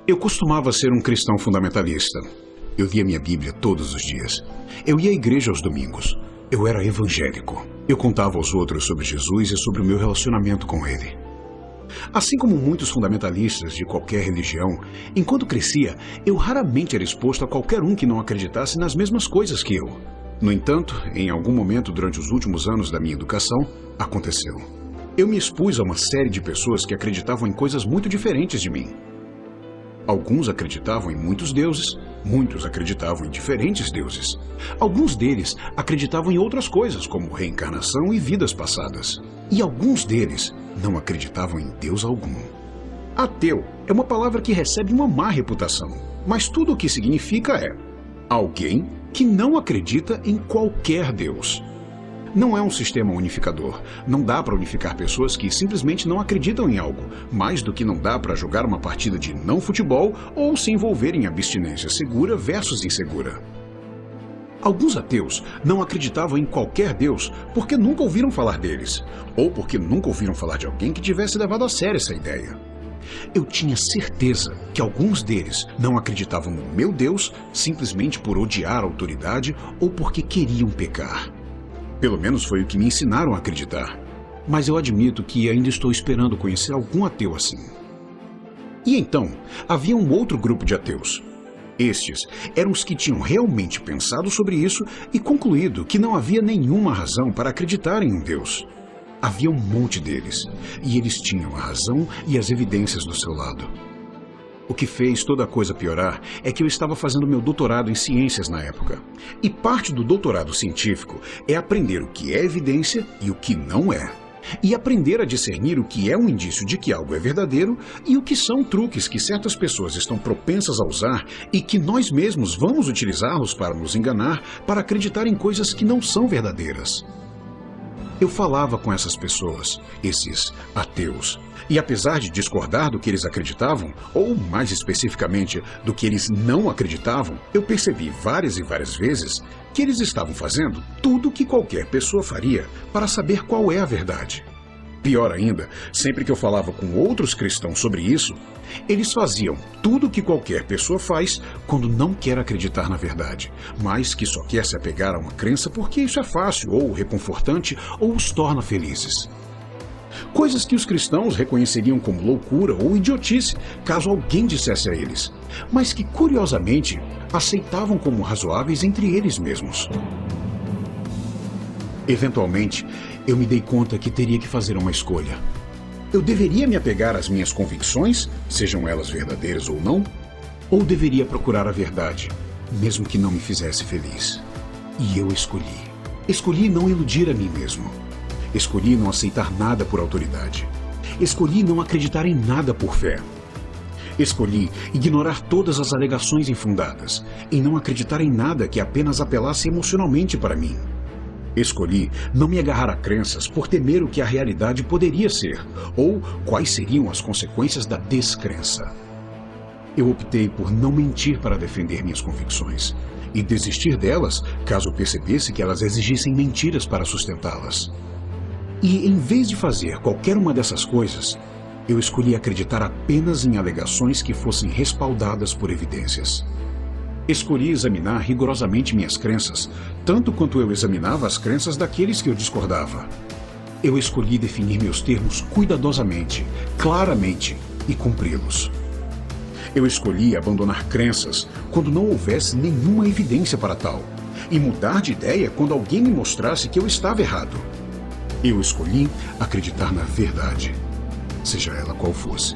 Eu costumava ser um cristão fundamentalista. Eu lia minha Bíblia todos os dias. Eu ia à igreja aos domingos. Eu era evangélico. Eu contava aos outros sobre Jesus e sobre o meu relacionamento com ele. Assim como muitos fundamentalistas de qualquer religião, enquanto crescia, eu raramente era exposto a qualquer um que não acreditasse nas mesmas coisas que eu. No entanto, em algum momento durante os últimos anos da minha educação, aconteceu. Eu me expus a uma série de pessoas que acreditavam em coisas muito diferentes de mim. Alguns acreditavam em muitos deuses, muitos acreditavam em diferentes deuses. Alguns deles acreditavam em outras coisas, como reencarnação e vidas passadas. E alguns deles não acreditavam em Deus algum. Ateu é uma palavra que recebe uma má reputação, mas tudo o que significa é alguém que não acredita em qualquer Deus. Não é um sistema unificador. Não dá para unificar pessoas que simplesmente não acreditam em algo, mais do que não dá para jogar uma partida de não futebol ou se envolver em abstinência segura versus insegura. Alguns ateus não acreditavam em qualquer Deus porque nunca ouviram falar deles, ou porque nunca ouviram falar de alguém que tivesse levado a sério essa ideia. Eu tinha certeza que alguns deles não acreditavam no meu Deus simplesmente por odiar a autoridade ou porque queriam pecar. Pelo menos foi o que me ensinaram a acreditar. Mas eu admito que ainda estou esperando conhecer algum ateu assim. E então, havia um outro grupo de ateus. Estes eram os que tinham realmente pensado sobre isso e concluído que não havia nenhuma razão para acreditar em um Deus. Havia um monte deles, e eles tinham a razão e as evidências do seu lado. O que fez toda a coisa piorar é que eu estava fazendo meu doutorado em ciências na época. E parte do doutorado científico é aprender o que é evidência e o que não é. E aprender a discernir o que é um indício de que algo é verdadeiro e o que são truques que certas pessoas estão propensas a usar e que nós mesmos vamos utilizá-los para nos enganar, para acreditar em coisas que não são verdadeiras. Eu falava com essas pessoas, esses ateus, e apesar de discordar do que eles acreditavam, ou mais especificamente do que eles não acreditavam, eu percebi várias e várias vezes que eles estavam fazendo tudo o que qualquer pessoa faria para saber qual é a verdade. Pior ainda, sempre que eu falava com outros cristãos sobre isso, eles faziam tudo o que qualquer pessoa faz quando não quer acreditar na verdade, mas que só quer se apegar a uma crença porque isso é fácil, ou reconfortante, ou os torna felizes. Coisas que os cristãos reconheceriam como loucura ou idiotice, caso alguém dissesse a eles, mas que, curiosamente, aceitavam como razoáveis entre eles mesmos. Eventualmente, eu me dei conta que teria que fazer uma escolha. Eu deveria me apegar às minhas convicções, sejam elas verdadeiras ou não, ou deveria procurar a verdade, mesmo que não me fizesse feliz. E eu escolhi. Escolhi não iludir a mim mesmo. Escolhi não aceitar nada por autoridade. Escolhi não acreditar em nada por fé. Escolhi ignorar todas as alegações infundadas e não acreditar em nada que apenas apelasse emocionalmente para mim. Escolhi não me agarrar a crenças por temer o que a realidade poderia ser, ou quais seriam as consequências da descrença. Eu optei por não mentir para defender minhas convicções, e desistir delas caso eu percebesse que elas exigissem mentiras para sustentá-las. E em vez de fazer qualquer uma dessas coisas, eu escolhi acreditar apenas em alegações que fossem respaldadas por evidências. Escolhi examinar rigorosamente minhas crenças, tanto quanto eu examinava as crenças daqueles que eu discordava. Eu escolhi definir meus termos cuidadosamente, claramente e cumpri-los. Eu escolhi abandonar crenças quando não houvesse nenhuma evidência para tal, e mudar de ideia quando alguém me mostrasse que eu estava errado. Eu escolhi acreditar na verdade, seja ela qual fosse.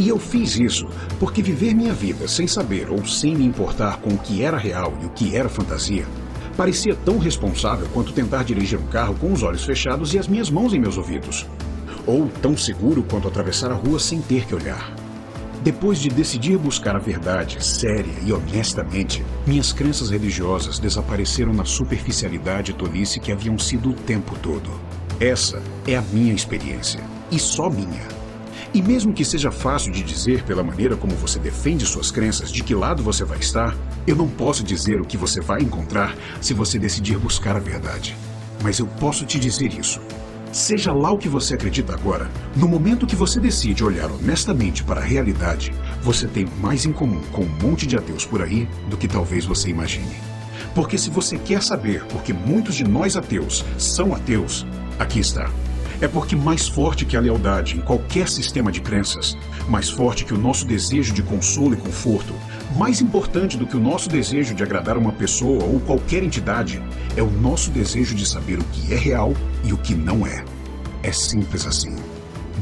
E eu fiz isso porque viver minha vida sem saber ou sem me importar com o que era real e o que era fantasia parecia tão responsável quanto tentar dirigir um carro com os olhos fechados e as minhas mãos em meus ouvidos. Ou tão seguro quanto atravessar a rua sem ter que olhar. Depois de decidir buscar a verdade séria e honestamente, minhas crenças religiosas desapareceram na superficialidade e tolice que haviam sido o tempo todo. Essa é a minha experiência, e só minha. E mesmo que seja fácil de dizer pela maneira como você defende suas crenças de que lado você vai estar, eu não posso dizer o que você vai encontrar se você decidir buscar a verdade. Mas eu posso te dizer isso. Seja lá o que você acredita agora, no momento que você decide olhar honestamente para a realidade, Você tem mais em comum com um monte de ateus por aí do que talvez você imagine. Porque se você quer saber por que muitos de nós ateus são ateus, aqui está. É porque mais forte que a lealdade em qualquer sistema de crenças, mais forte que o nosso desejo de consolo e conforto, mais importante do que o nosso desejo de agradar uma pessoa ou qualquer entidade, é o nosso desejo de saber o que é real e o que não é. É simples assim.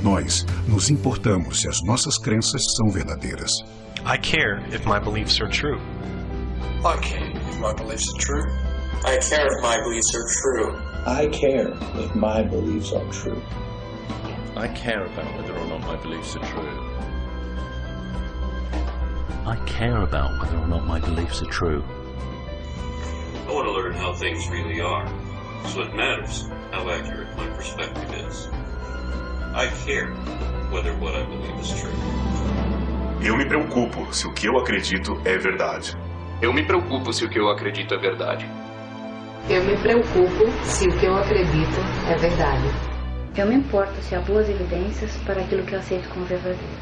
Nós nos importamos se as nossas crenças são verdadeiras. I care if my beliefs are true. I care if my beliefs are true. I care if my beliefs are true. I care if my beliefs are true. I care about whether or not my beliefs are true. I care about whether or not my beliefs are true. I want to learn how things really are. So it matters how accurate my perspective is. I care whether what I believe is true. Eu me preocupo se o que eu acredito é verdade. Eu me preocupo se o que eu acredito é verdade. Eu me preocupo se o que eu acredito é verdade. Eu me importo se há boas evidências para aquilo que eu aceito como verdadeiro.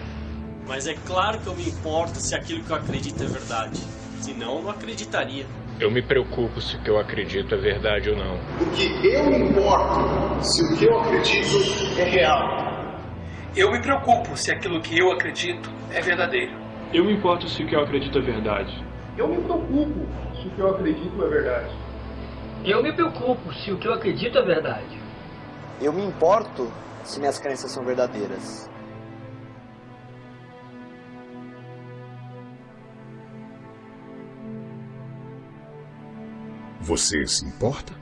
Mas é claro que eu me importo se aquilo que eu acredito é verdade. Senão, eu não acreditaria. Eu me preocupo se o que eu acredito é verdade ou não. Porque eu me importo se o que eu acredito é real. Eu me preocupo se aquilo que eu acredito é verdadeiro. Eu me importo se o que eu acredito é verdade. Eu me preocupo se o que eu acredito é verdade. Eu me preocupo se o que eu acredito é verdade. Eu me importo se minhas crenças são verdadeiras. Você se importa?